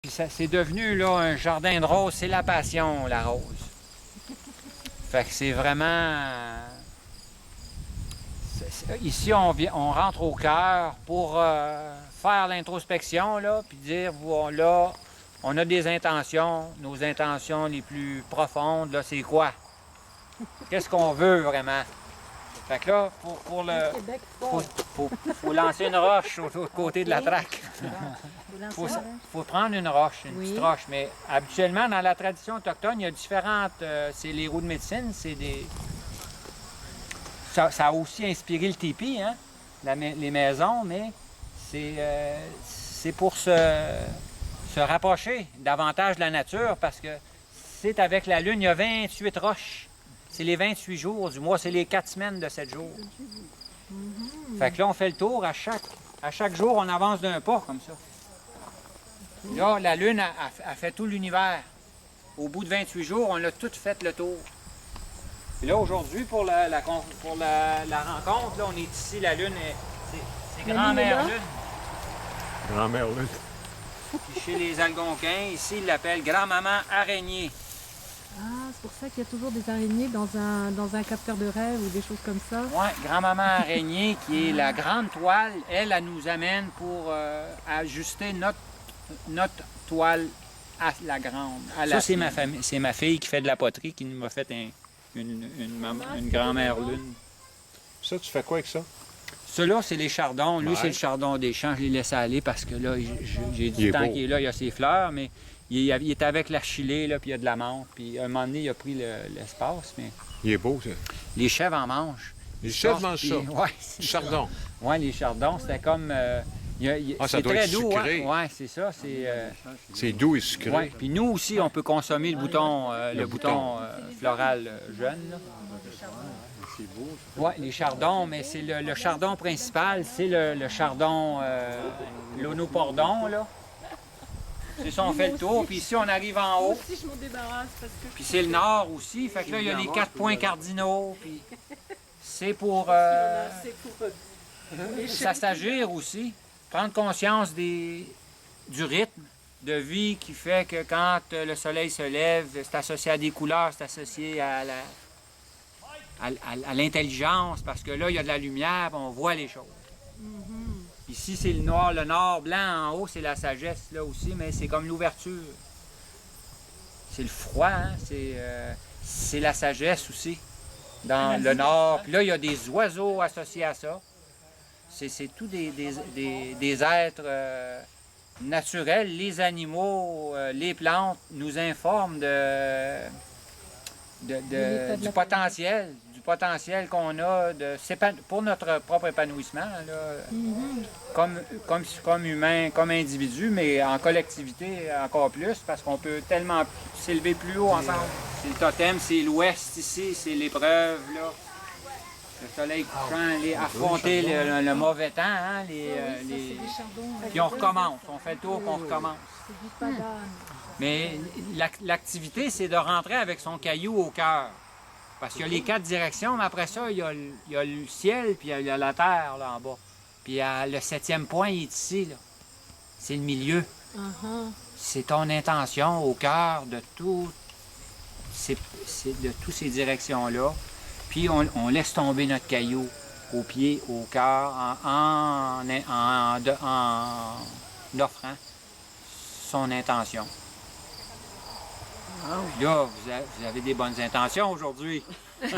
C'est devenu là, un jardin de roses, c'est la passion, la rose. Fait que c'est vraiment... Ici, on rentre au cœur pour faire l'introspection, là, puis dire, là, on a des intentions, nos intentions les plus profondes, là, c'est quoi? Qu'est-ce qu'on veut vraiment? Fait que là, faut lancer une roche de l'autre côté de la traque. Faut prendre une roche, une petite roche. Mais habituellement, dans la tradition autochtone, il y a différentes... c'est les roues de médecine, c'est des... Ça a aussi inspiré le tipi, hein? Les maisons, mais c'est pour se rapprocher davantage de la nature parce que c'est avec la Lune, il y a 28 roches. C'est les 28 jours du mois, c'est les 4 semaines de 7 jours. Fait que là, on fait le tour à chaque jour, on avance d'un pas comme ça. Là, la Lune a fait tout l'univers. Au bout de 28 jours, on a tout fait le tour. Et là, aujourd'hui, pour la rencontre, là, on est ici, la Lune, c'est Grand-Mère Lune. Grand-Mère Lune. Puis chez les Algonquins, ici, ils l'appellent Grand-Maman Araignée. Ah, c'est pour ça qu'il y a toujours des araignées dans un capteur de rêve ou des choses comme ça. Oui, Grand-Maman Araignée, qui est la grande toile, elle nous amène pour ajuster notre toile à la grande. Ça, c'est ma fille qui fait de la poterie, qui m'a fait une grand-mère lune. Ça, tu fais quoi avec ça? Ceux-là, c'est les chardons. Lui, c'est le chardon des champs. Je l'ai laissé aller parce que là, j'ai du temps qu'il est là, il y a ses fleurs, mais il est avec l'archilée, là, puis il y a de la menthe. Puis à un moment donné, il a pris l'espace, mais... Il est beau, ça. Les chèvres en mangent. Les chèvres mangent ça? Oui. Chardon. Oui, les chardons, c'était comme... ça doit être sucré. Hein? Oui, c'est ça. C'est doux et sucré. Ouais. Puis nous aussi, on peut consommer le bouton, floral jeune. Là. C'est beau. Oui, les chardons, mais c'est le chardon principal, c'est le chardon l'onopordon, là. C'est ça, on fait le tour, puis ici, on arrive en haut. Moi aussi, je m'en débarrasse parce que... Puis c'est le nord aussi, fait que là, il y a les 4 points cardinaux, puis c'est pour... ça s'agir aussi, prendre conscience du rythme de vie qui fait que quand le soleil se lève, c'est associé à des couleurs, c'est associé à l'intelligence, parce que là, il y a de la lumière, on voit les choses. Ici, c'est le nord blanc en haut, c'est la sagesse là aussi, mais c'est comme l'ouverture. C'est le froid, hein? C'est la sagesse aussi, dans le nord. Puis là, il y a des oiseaux associés à ça. C'est tous des êtres naturels. Les animaux, les plantes nous informent du potentiel qu'on a pour notre propre épanouissement, là, comme humain, comme individu, mais en collectivité encore plus, parce qu'on peut tellement s'élever plus haut ensemble. C'est le totem, c'est l'ouest ici, c'est l'épreuve, là. Le soleil couchant, affronter le mauvais temps, hein, puis on recommence, on fait le tour, puis on recommence. Mais l'activité, c'est de rentrer avec son caillou au cœur. Parce qu'il y a les 4 directions, mais après ça, il y a le ciel, puis il y a la terre, là, en bas. Puis le 7e point, il est ici, là. C'est le milieu. C'est ton intention au cœur de toutes ces directions-là. Puis on laisse tomber notre caillou au pied, au cœur, en offrant son intention. Puis là, vous avez des bonnes intentions aujourd'hui. Je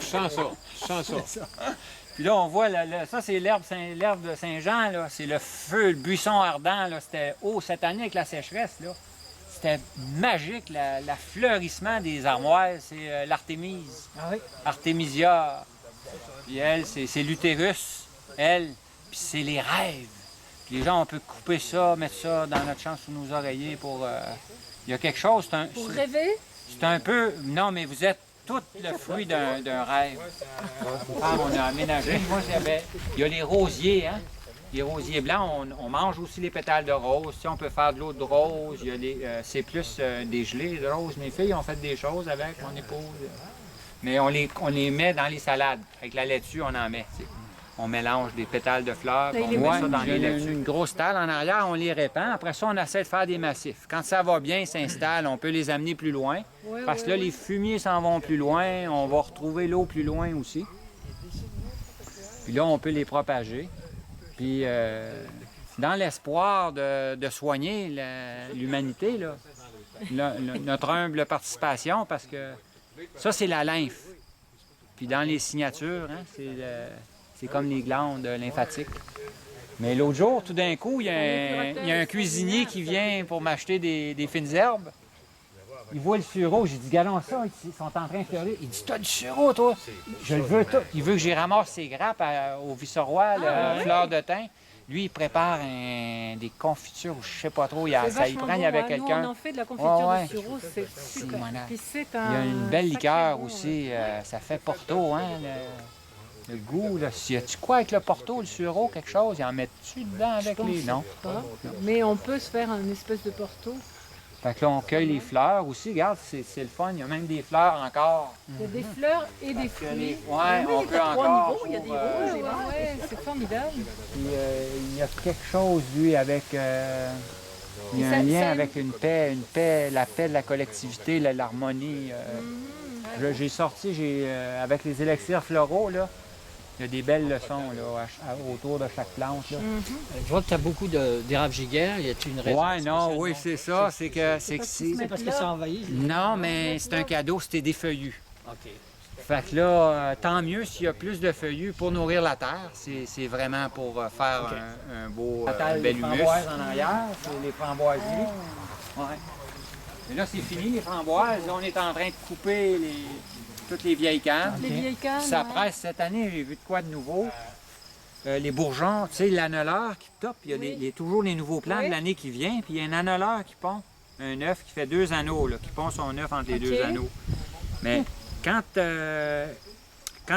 sens ça. Puis là, on voit, ça c'est l'herbe de Saint-Jean, là. C'est le feu, le buisson ardent, là. C'était haut cette année avec la sécheresse, là. C'était magique, le fleurissement des armoires. C'est l'Artémise. Artémisia. Puis elle, c'est l'utérus. Elle, puis c'est les rêves. Puis les gens, on peut couper ça, mettre ça dans notre champ sous nos oreillers pour... il y a quelque chose... Pour rêver? C'est un peu... Non, mais vous êtes tout le fruit d'un rêve. On a aménagé. Moi, il y a les rosiers, hein? Les rosiers blancs, on mange aussi les pétales de rose. Tu sais, on peut faire de l'eau de rose. C'est plus des gelées de rose. Mes filles ont fait des choses avec mon épouse. Mais on les met dans les salades. Avec la laitue, on en met. Tu sais. on mélange des pétales de fleurs, Là, puis il on est met ça dans bien. les une grosse talle en arrière, on les répand. Après ça, on essaie de faire des massifs. Quand ça va bien, ils s'installent, on peut les amener plus loin. Ouais, Parce que ouais, là, les fumiers s'en vont plus loin, on va retrouver l'eau plus loin aussi. Puis là, on peut les propager. Puis, dans l'espoir de soigner l'humanité, là, notre humble participation, parce que ça, c'est la lymphe. Puis dans les signatures, hein, c'est comme les glandes lymphatiques. Mais l'autre jour, tout d'un coup, il y a un cuisinier qui vient pour m'acheter des fines herbes. Il voit le sureau. J'ai dit, galons ça, ils sont en train de fleurir. Il dit, t'as du sureau, toi? Je le veux tout. Il veut que j'y ramasse ses grappes au vice-roi, fleur de thym. Lui, il prépare des confitures, je sais pas trop. Ça y prenne avec quelqu'un. Nous, on en fait de la confiture Ouais, de sureau, c'est super. Puis c'est Il y a une belle sacré liqueur bon, aussi. Ça fait Porto, hein? Le goût, là. Y a-tu quoi avec le Porto, le sureau, quelque chose? Y en met-tu dedans avec les... Non. pas. Mais on peut se faire une espèce de Porto. Fait que là, on cueille les fleurs aussi. Regarde, c'est le fun. Il y a même des fleurs encore. Il y a des fleurs et des fruits. Ouais, on peut encore. Il y a des Ouais, rouges, ouais, c'est formidable. Puis, il y a quelque chose, lui, avec... il y a un lien avec une paix, la paix de la collectivité, l'harmonie. J'ai sorti, avec les élixirs floraux, là, il y a des belles leçons là, autour de chaque plante. Là. Je vois que tu as beaucoup d'érables giguères. Y a-t-il une raison? Oui, c'est ça. C'est parce que ça envahit? Non, mais c'est un cadeau, c'était des feuillus. OK. Fait que là, tant mieux s'il y a plus de feuillus pour nourrir la terre. C'est vraiment pour faire un beau, bel humus. Les framboises en arrière, c'est les framboises. Ouais. Et là, c'est fini, les framboises. Là, on est en train de couper toutes les vieilles cannes. Les vieilles cannes. Puis ça presse cette année, j'ai vu de quoi de nouveau. Les bourgeons, tu sais, l'anneleur qui top. Il y a toujours les nouveaux plants de l'année qui vient. Puis il y a un anneleur qui pond un œuf qui fait 2 anneaux, là, qui pond son œuf entre les 2 anneaux. Mais quand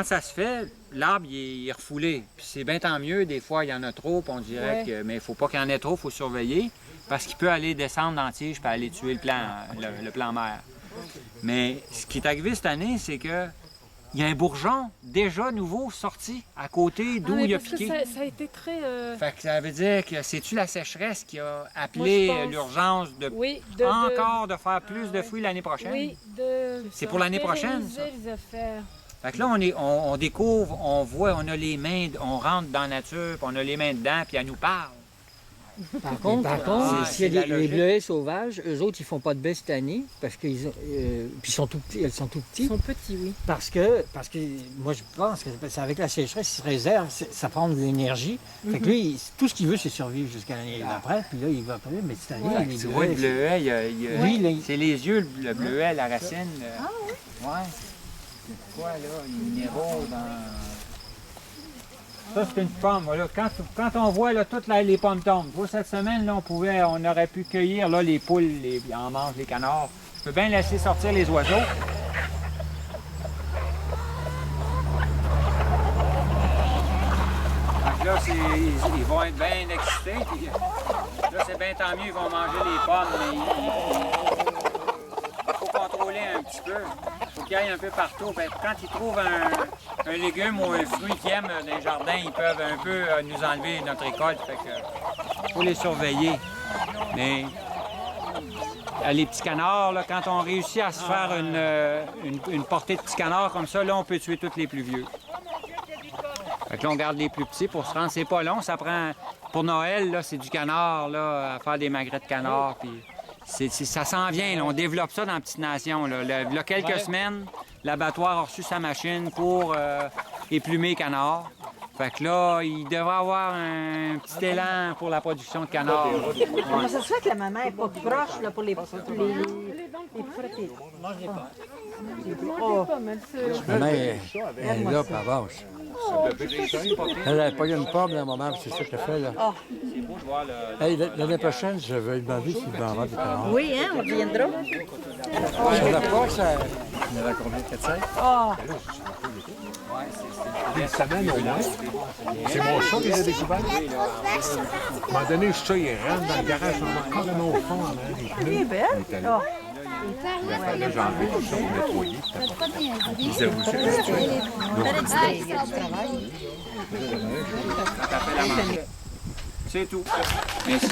ça se fait, l'arbre il est refoulé. Puis c'est bien tant mieux. Des fois, il y en a trop, puis on dirait que. Mais il ne faut pas qu'il y en ait trop, il faut surveiller. Parce qu'il peut aller descendre dans la tige et aller tuer le plant mère. Mais ce qui est arrivé cette année, c'est que il y a un bourgeon déjà nouveau sorti à côté d'où il a piqué. Ça a été très... Fait que ça veut dire que c'est-tu la sécheresse qui a appelé l'urgence de encore de faire plus de fruits l'année prochaine? Oui, c'est pour l'année prochaine, ça? Les affaires. Fait que là, on découvre, on voit, on a les mains, on rentre dans la nature, puis on a les mains dedans, puis elle nous parle. Par contre, s'il y a les bleuets sauvages, eux autres, ils font pas de baie cette année parce qu'ils puis elles sont tout petits. Ils sont petits, oui. Parce que moi, je pense que c'est avec la sécheresse, il se réserve, ça prend de l'énergie. Fait que lui, tout ce qu'il veut, c'est survivre jusqu'à l'année d'après. Puis là, il va après. Mais cette année, les tu vois le bleuet, c'est les yeux, le bleuet, la racine. Ah oui? Ouais. C'est quoi, là, les minéraux dans... Ça, c'est une pomme. Là. Quand on voit là, toutes les pommes tombent, cette semaine, là, on aurait pu cueillir là, les poules, en mangent les canards. Je peux bien laisser sortir les oiseaux. Donc là, ils vont être bien excités. Puis, là, c'est bien tant mieux, ils vont manger les pommes, mais il faut contrôler un petit peu. Il faut qu'ils aillent un peu partout. Quand ils trouvent un légume ou un fruit qu'ils aiment dans les jardins, ils peuvent un peu nous enlever notre récolte. Il faut les surveiller. Mais les petits canards, là, quand on réussit à se faire une portée de petits canards comme ça, là, on peut tuer tous les plus vieux. Fait que là, on garde les plus petits pour se rendre. C'est pas long, ça prend... Pour Noël, là, c'est du canard, là, à faire des magrets de canard. Puis ça s'en vient, là. On développe ça dans la petite nation. Là. Il y a quelques semaines, l'abattoir a reçu sa machine pour éplumer canard. Fait que là, il devrait avoir un petit élan pour la production de canard. Comment ça se fait que la maman n'est pas proche là, pour les frotter? Moi, je l'ai pas. Ma mère elle est là, puis elle vache. Elle a pas eu une pomme dans un moment, puis c'est ça qu'elle fait, là. Hey, l'année prochaine, je vais lui demander s'il va en avoir des canards. Oui, hein, on viendra. Sur la poche, ça... Il y en a combien? 4-5? Une semaine au moins. C'est mon chat qui les a découverts. À un moment donné, le chat, il rentre dans le garage, on va carrément au fond. Elle est belle. Là, j'ai enlevé tout ça pour nettoyer. Ils avouent ça. C'est tout. Merci.